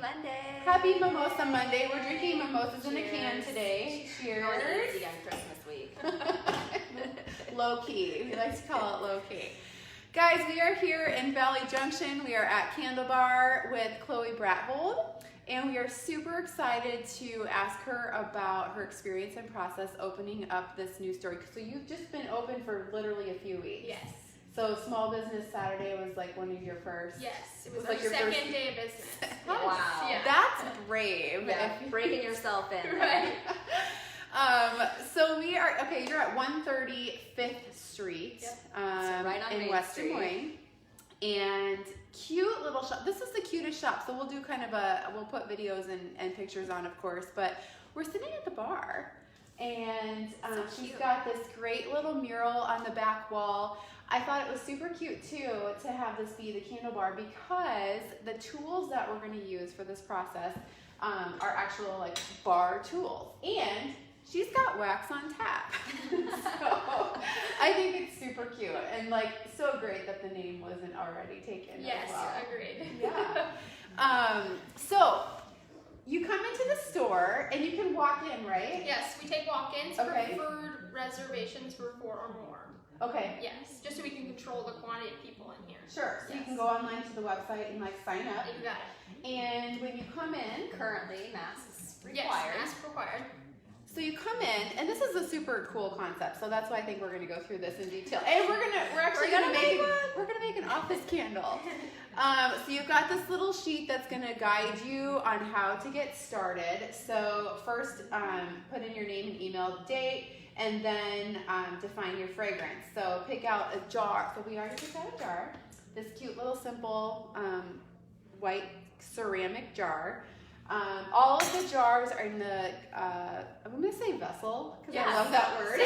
Monday. Happy Mimosa Monday. We're drinking mimosas in a can today. Cheers. Easy on Christmas week. Low key. We like to call it low key. Guys, we are here in Valley Junction. We are at Candle Bar with Chloe Bratvold. And we are super excited to ask her about her experience and process opening up this new store. So you've just been open for literally a few weeks. Yes. So Small Business Saturday was like one of your first? Yes, it was like our your second first day of business. Wow. Yeah. That's brave. Yeah, breaking yourself in. Right. So we are, okay, you're at 130 5th Street So right on in Main West Street. Des Moines. And cute little shop. This is the cutest shop. So we'll do kind of we'll put videos and pictures on, of course, but we're sitting at the bar and So she's cute. got this great little mural on the back wall. I thought it was super cute too to have this be the Candle Bar because the tools that we're going to use for this process are actual like bar tools, and she's got wax on tap. So I think it's super cute and like so great that the name wasn't already taken. Yes, as well. agreed. Yeah. So you come into the store and you can walk in, right? Yes, we take walk-ins, Okay. preferred reservations for 4 or more. Okay. Yes, just so we can control the quantity of people in here. Sure. So you Yes. can go online to the website and like sign up. You got it. And when you come in, Currently, masks required. Yes, mask required. so you come in, and this is a super cool concept. So that's why I think we're going to go through this in detail. And we're actually We're going gonna to make we're going to make an office candle. So you've got this little sheet that's going to guide you on how to get started. So first, put in your name and email, date, and then define your fragrance. So pick out a jar. So we already picked out a jar. This cute little simple white ceramic jar. All of the jars are in the, I'm going to say vessel, because I Yes. love that word.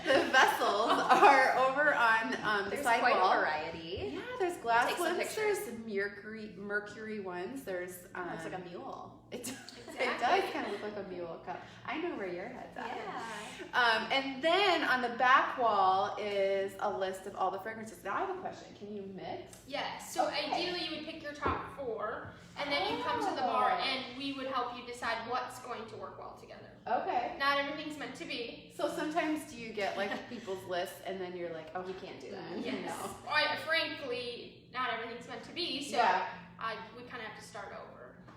The vessels are over on the There's side quite wall. a variety. Yeah, there's glass Take some ones, pictures. there's mercury ones, there's... Looks like a mule. It Exactly. does kind of look like a mule cup. I know where your head's at. Yeah. And then on the back wall is a list of all the fragrances. Now I have a question. Can you mix? Yes, so Okay. ideally you would pick your top 4, and then you come to the bar and we would help you decide what's going to work well together. Okay. Not everything's meant to be. So sometimes do you get like people's lists and then you're like, oh, You can't do that. mm, Yes. no. Frankly, not everything's meant to be, so Yeah. we kind of have to start over.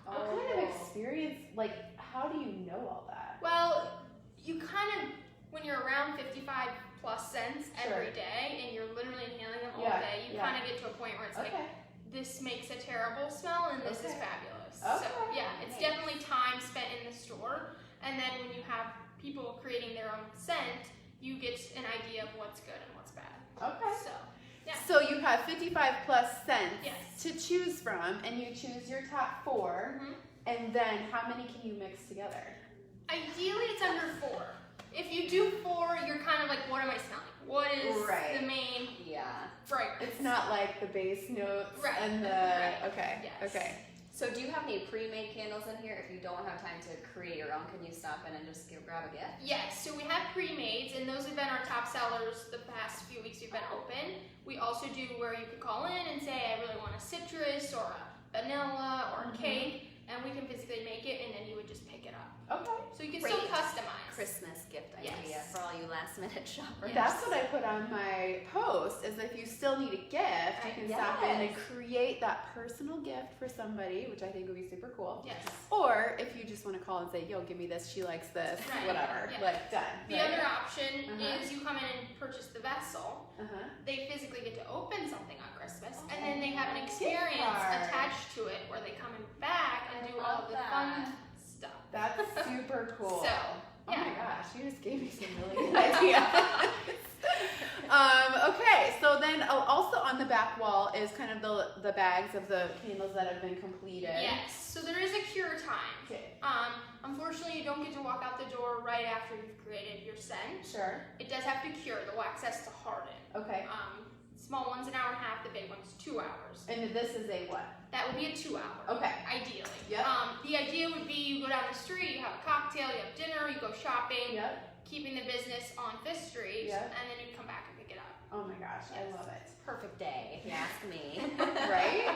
What kind of experience, like, how do you know all that? Well, you kind of, when you're around 55 plus cents every Sure. day and you're literally inhaling them all Yeah, day, you yeah. kind of get to a point where it's like, Okay. this makes a terrible smell and this is Okay. fabulous. Okay. So yeah, it's Nice. definitely time spent in the store, and then when you have people creating their own scent, you get an idea of what's good and what's bad. Okay. So yeah. So you have 55 plus cents Yes. to choose from, and you choose your top 4, Mhm. and then how many can you mix together? Ideally, it's under 4. If you do 4, you're kind of like, what am I smelling? What is Right. the main Yeah. fragrance? It's not like the base notes Right. and the Right. okay. Yes. Okay. So do you have any pre-made candles in here? If you don't have time to create your own, can you stop in and just grab a gift? Yes, so we have pre-mades, and those have been our top sellers the past few weeks we've been open. We also do where you could call in and say, I really want a citrus or a vanilla or a cake, and we can physically make it, and then you would just pick it up. Okay. So you can still Great. customize. Christmas gift idea Yes. for all you last-minute shoppers. That's what I put on my post is if you still need a gift, you can stop in and Yes. create that personal gift for somebody, which I think would be super cool. Yes. Or if you just want to call and say, yo, give me this, she likes this, Right. whatever. Yeah. Like, done. The right? other option Uh-huh. is you come in and purchase the vessel. Uh-huh. They physically get to open something on Christmas, Oh. and then they have an Gift experience card. attached to it where they come back and I do all love of the that. fun stuff. That's super cool. So, Oh my yeah. gosh, you just gave me some really good ideas. Okay, so then also on the back wall is kind of the bags of the candles that have been completed. Yes, so there is a cure time. Okay. Unfortunately, you don't get to walk out the door right after you've created your scent. Sure. It does have to cure. The wax has to harden. Okay. Small one's an hour and a half, the big one's 2 hours. And this is a what? That would be a 2 hour. Okay. Ideally. Yep. The idea would be you go down the street, you have a cocktail, you have dinner, you go shopping, Yep. keeping the business on 5th Street, Yep. and then you'd come back and pick it up. Oh my gosh, I love it. Perfect day, if you ask me. Right?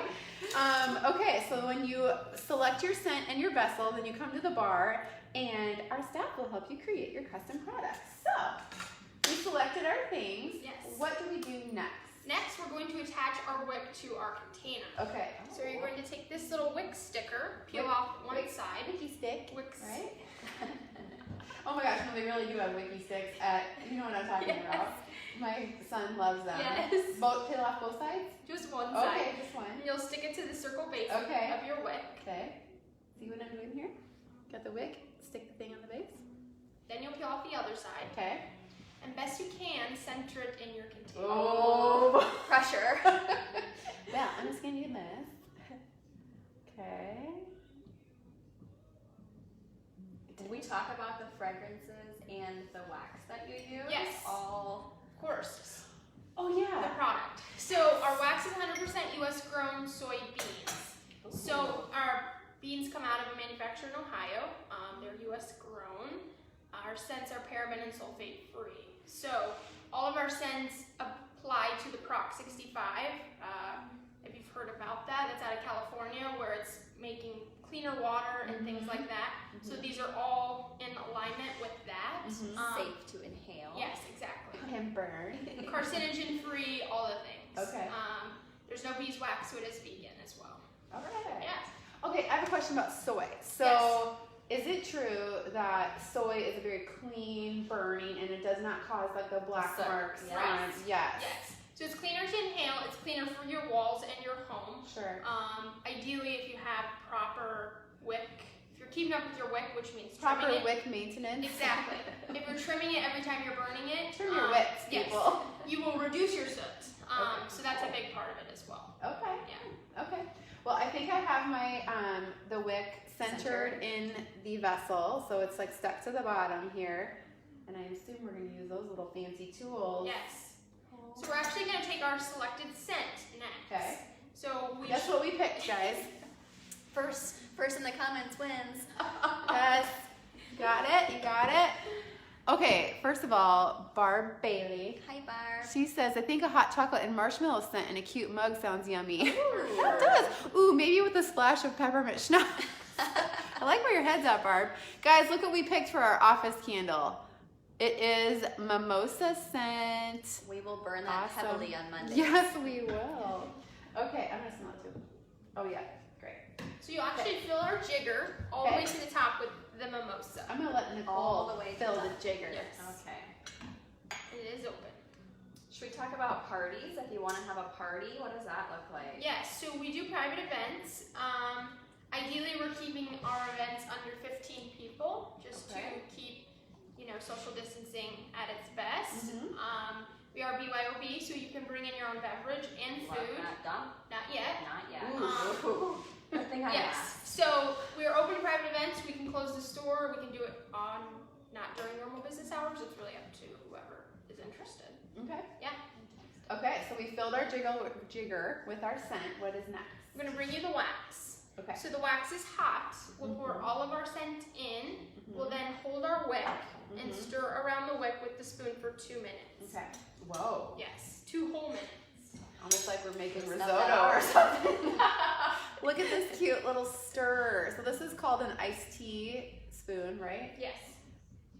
Okay, so when you select your scent and your vessel, then you come to the bar, and our staff will help you create your custom products. So, we selected our things. Yes. What do we do next? Next, we're going to attach our wick to our container. Okay. So you're going to take this little wick sticker, peel off one side. Wiki stick, Wicks. right? Oh my gosh, no, they really do have wiki sticks at, you know what I'm talking Yes. about. My son loves them. Yes. Peel off both sides? Just one side. Okay, just one. And you'll stick it to the circle base Okay. of your wick. Okay. See what I'm doing here? Got the wick, stick the thing on the base. Then you'll peel off the other side. Okay. And best you can, center it in your container. Oh. Pressure. Well, I'm just gonna do this. Okay. Did we talk about the fragrances and the wax that you use? Yes. All. Of course. Oh The yeah. product. So our wax is 100% U.S. grown soybeans. So our beans come out of a manufacturer in Ohio. They're U.S. grown. Our scents are paraben and sulfate free. So all of our scents apply to the Proc 65. If you've heard about that, that's out of California, where it's making cleaner water and things like that. So these are all in alignment with that. Safe to inhale. Yes, exactly. And burn. Carcinogen free, all the things. Okay. There's no beeswax, so it is vegan as well. Okay. Yeah. Okay, I have a question about soy. So, is it true that soy is a very clean burning and it does not cause like the black So, marks yes. on? Yes. Yes. So it's cleaner to inhale. It's cleaner for your walls and your home. Sure. Ideally, if you have proper wick, if you're keeping up with your wick, which means Proper trimming it. wick maintenance. Exactly. If you're trimming it every time you're burning it, Trim your wicks, yes, people. you will reduce your soot. Okay. So that's a big part of it as well. Okay. Yeah. Okay. Well, I think I have my the wick centered in the vessel, so it's like stuck to the bottom here, and I assume we're going to use those little fancy tools. Yes. So we're actually going to take our selected scent next. Okay. So we Guess what we picked, guys? First in the comments wins. Yes. Got it? You got it? Okay, first of all, Barb Bailey. Hi, Barb. She says, I think a hot chocolate and marshmallow scent in a cute mug sounds yummy. That does. Ooh, maybe with a splash of peppermint schnapps. I like where your head's at, Barb. Guys, look what we picked for our office candle. It is Mimosa scent. We will burn that Awesome. heavily on Monday. Yes, we will. Okay, I'm going to smell it too. Oh, yeah. Great. So you actually fill our jigger all the way to the top with the mimosa. I'm going to let Nicole All the way to fill the the top. jigger. Yes. Okay. It is open. Should we talk about parties? If you want to have a party, what does that look like? Yes, so we do private events. Ideally, we're keeping our events under 15 people, just Okay. to keep, social distancing at its best. Mhm. We are BYOB, so you can bring in your own beverage and Love food. that. Done? Not yet. Not yet. Ooh. Good thing I Yes. asked. So we are open to private events. We can close the store. We can do it on not during normal business hours. It's really up to whoever is interested. Okay. Yeah. Okay, so we filled our jigger with our scent. What is next? I'm gonna bring you the wax. Okay. So the wax is hot. We'll pour all of our scent in. We'll then hold our wick and stir around the wick with the spoon for 2 minutes. Okay. Whoa. Yes, 2 whole minutes. Almost like we're making Smell risotto that or something. Look at this cute little stir. So this is called an iced tea spoon, right? Yes.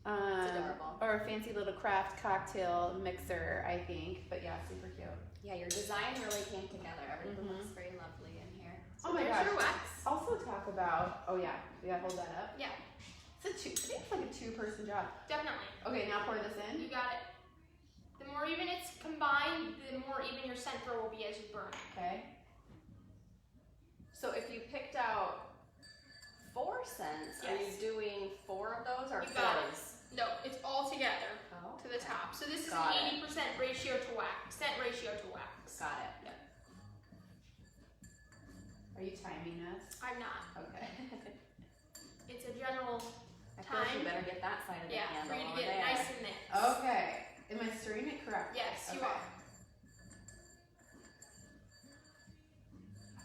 It's adorable. Or a fancy little craft cocktail mixer, I think. But yeah, super cute. Yeah, your design really came together. Everything Mhm. looks very lovely in here. Oh my There's gosh. your wax. Also talk about, oh yeah, we gotta hold that up. Yeah, I think it's like a 2-person job. definitely. Okay, now pour this You in. got it. The more even it's combined, the more even your scent throw will be as you burn. Okay. So if you picked out 4 scents, are you Yes. doing 4 of those or You got it. fills? No, it's all together Oh, to the top. So this is Got an it. 80% ratio to wax, scent ratio to wax. got it. Are you timing us? I'm not. Okay. It's a general, I feel like you Time. better get that side of the yeah, candle for you to over get there. it nice and mixed. Okay. Am I stirring it correctly? Yes, you Okay. are.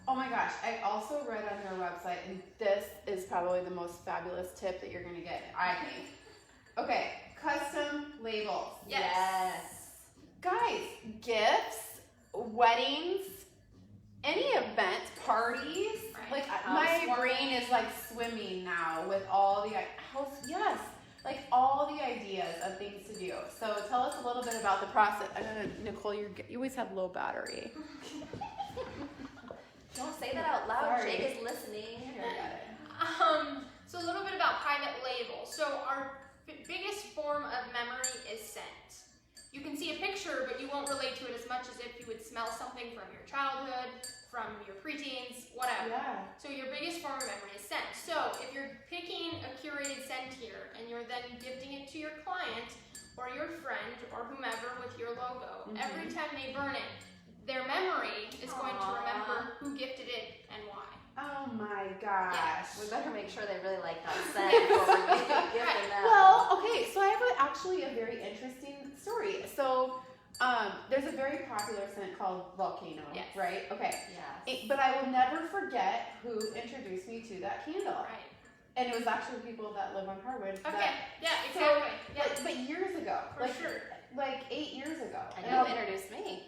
Oh my gosh, I also read on their website, and this is probably the most fabulous tip that you're gonna get, I think. Okay, custom labels. Yes. Guys, gifts, weddings, any event, parties, Right. like my Housewarming. brain is like swimming now with all the like all the ideas of things to do. So tell us a little bit about the process. I know, Nicole, you always have low battery. Don't say that out loud. Sorry. Jake is listening. Here, I got it. So a little bit about private label. So our biggest form of memory is scent. You can see a picture, but you won't relate to it as much as if you would smell something from your childhood, from your preteens, whatever. Yeah. So your biggest form of memory is scent. So if you're picking a curated scent here and you're then gifting it to your client or your friend or whomever with your logo, every time they burn it, their memory is going to remember who gifted it and why. Oh my gosh. Yes. We better make sure they really like that scent before we give them that. Well, okay, so I have actually a very interesting story. So, there's a very popular scent called Volcano, Yes. right? Okay. Yes. But I will never forget who introduced me to that candle. Right. And it was actually people that live on Harwood. Okay. Yeah, So, exactly. Yeah. But years ago. For sure. Like 8 years ago. And And you introduced me.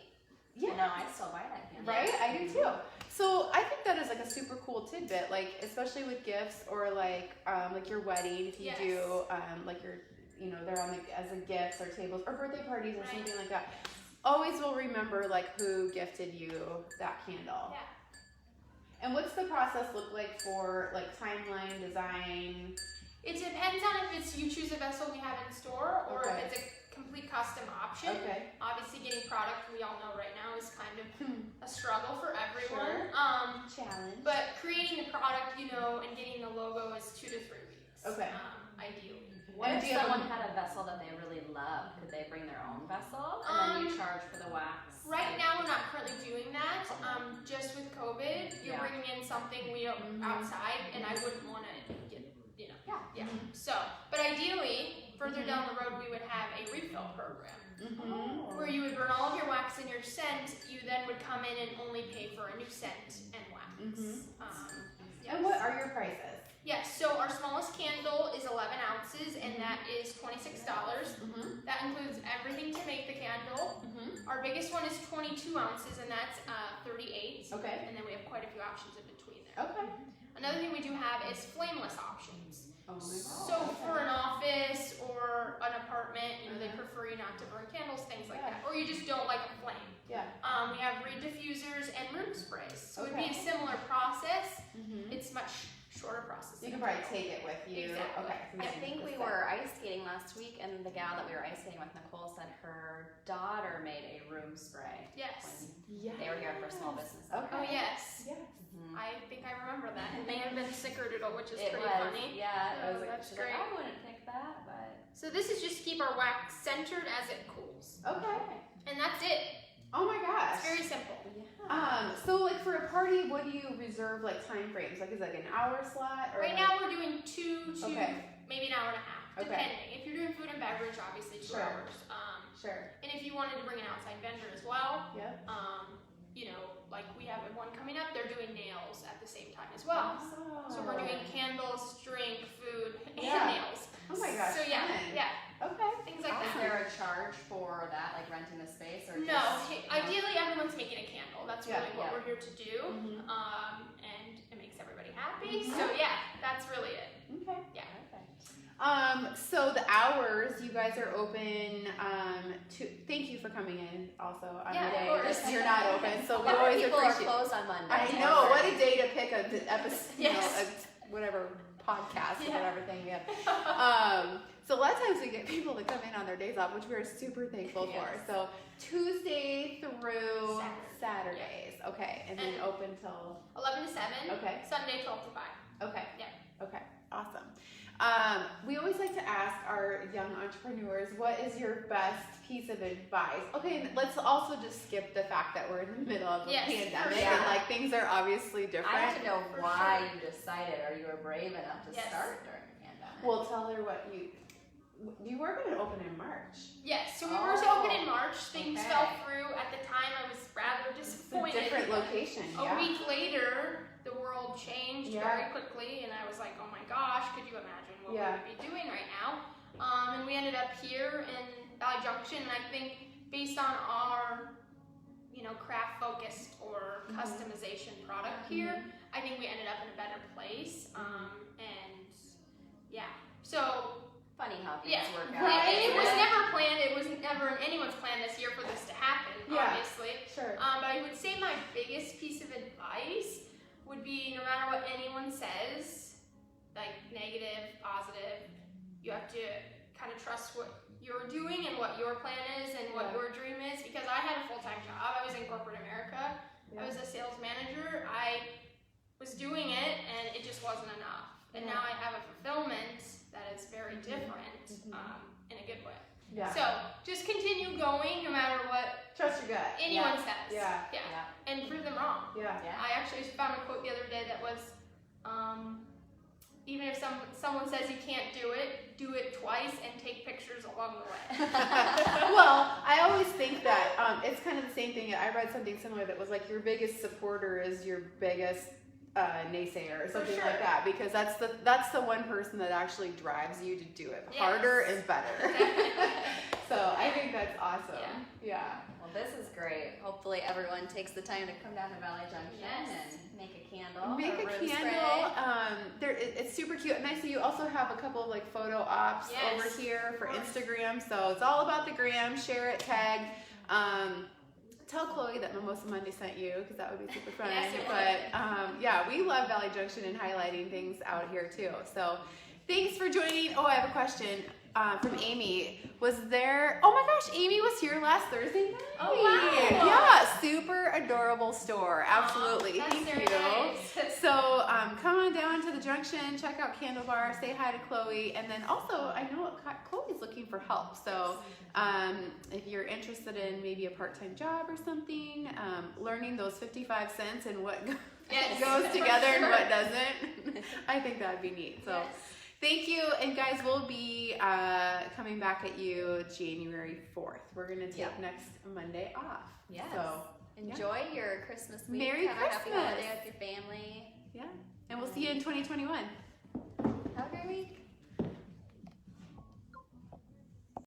Yeah. And now I still buy that candle. Right? I do too. So I think that is like a super cool tidbit, like especially with gifts or like your wedding, if you Yes. do like your, they're on as a gifts or tables or birthday parties or Right. something like that. Always will remember like who gifted you that candle. Yeah. And what's the process look like for like timeline, design? It depends on if it's you choose a vessel we have in store or Okay. if it's a complete custom option. Okay. Obviously, getting product we all know right now is kind of a struggle for everyone. Sure. Challenge. But creating the product, and getting the logo is 2 to 3 weeks. Okay. Ideally. What And if do you have someone had a vessel that they really loved? Could they bring their own vessel? And then you charge for the wax? Right now, we're not currently doing that. Just with COVID, you're Yeah. bringing in something we don't outside, and I wouldn't want to get, Yeah. So, but ideally, further down the road, we would have a refill program. Where you would burn all of your wax and your scent, you then would come in and only pay for a new scent and wax. Yes. And what are your prices? Yes, so our smallest candle is 11 ounces and that is $26. That includes everything to make the candle. Our biggest one is 22 ounces and that's 38. Okay. And then we have quite a few options in between there. Okay. Another thing we do have is flameless options. Oh my God. So for an office or an apartment, they prefer you not to burn candles, things like that. Or you just don't like a flame. Yeah. We have reed diffusers and room sprays. So it would be Okay. a similar process. It's much shorter process. You can probably take it with you. Exactly. Okay. I think we were ice skating last week, and the gal that we were ice skating with, Nicole, said her daughter made a room spray. Yes. Yeah. They were here for small business. Okay. Oh yes. Yes. I think I remember that. It may have been Snickerdoodle, which is It pretty was, funny. yeah. Oh, It was like, that's she's like, great. I wouldn't pick that, but So this is just to keep our wax centered as it cools. Okay. And that's it. Oh my gosh. It's very simple. So like for a party, what do you reserve like time frames? Like is it like an hour slot or Right now we're doing 2 to Okay. maybe an hour and a half, Okay. depending. If you're doing food and beverage, obviously 2 Sure. hours. Sure. And if you wanted to bring an outside vendor as well, Yep. like we have one coming up, they're doing nails at the same time as well. So we're doing candles, drink, food, and Yeah. nails. Oh my gosh. So yeah, fun. yeah, Okay. things like is that. there a charge for that, like renting the space, or No, just, ideally everyone's making a candle. That's really Yeah. what Yeah. we're here to do, Mhm. and it makes everybody happy. So yeah, that's really it. Okay. Yeah. So the hours you guys are open thank you for coming in also on Yeah, the of day. course. Just you're not open, so A we lot of always people are appreciate. closed on Monday. I know, what a day to pick a episode, Yes. whatever podcast or Yeah. whatever thing we have. So a lot of times we get people that come in on their days off, which we are super thankful Yes. for. So Tuesday through Saturday. Saturdays, okay, and then And- open till 11 to 7. okay, Sunday 12 to 5. okay, Yeah. okay, awesome. We always like to ask our young entrepreneurs, what is your best piece of advice? Okay, and let's also just skip the fact that we're in the middle of a Yes, for pandemic sure. and like things are obviously different. I have to know For why you decided, or you were brave enough to Yes. start during the pandemic. Well, tell her what you were going to open in March. Yes, so we were to Oh, open in March. Things okay. fell through. At the time, I was rather It's a disappointed. different location, A yeah. week later, the world changed Yeah. very quickly, and I was like, oh my gosh, could you imagine what Yeah. we would be doing right now? And we ended up here in Valley Junction, and I think based on our, craft focused or customization product here, I think we ended up in a better place. And yeah, so Funny how things work out. Right? it was never planned. It was never in anyone's plan this year for this to happen, obviously. Sure. But I would say my biggest piece of advice would be no matter what anyone says, like negative, positive, you have to kind of trust what you're doing and what your plan is and what your dream is. Because I had a full-time job. I was in corporate America. I was a sales manager. I was doing it and it just wasn't enough. And now I have a fulfillment that is very different in a good way. Yeah. So just continue going no matter what Trust your gut. anyone says. Yeah. And prove them wrong. Yeah. I actually found a quote the other day that was, even if someone says you can't do it twice and take pictures along the way. Well, I always think that it's kind of the same thing. I read something similar that was like your biggest supporter is your biggest naysayer or something like that, because that's the one person that actually drives you to do it harder and better. So I think that's awesome. Yeah. Well, this is great. Hopefully everyone takes the time to come down to Valley Junction and make a candle. Make or a room candle. spray. It's super cute. And I see you also have a couple of like photo ops over here for Instagram. So it's all about the gram. Share it, tag. Tell Chloe that Mimosa Monday sent you, because that would be super fun. But we love Valley Junction and highlighting things out here too. So thanks for joining. Oh, I have a question from Amy. Oh my gosh, Amy was here last Thursday night. Oh, wow. Yeah, super adorable store. Absolutely. That's Thank very you. nice. So come on down to the Junction, check out Candle Bar, say hi to Chloe, and then also I know Chloe's looking for help. So if you're interested in maybe a part-time job or something, learning those 55 cents and what goes together and what doesn't, I think that'd be neat. So thank you, and guys, we'll be coming back at you January 4th. We're gonna take next Monday off. Yes. So enjoy your Christmas week. Merry Have a happy Christmas. holiday with your family. Yeah, and we'll see you in 2021. Have a great week.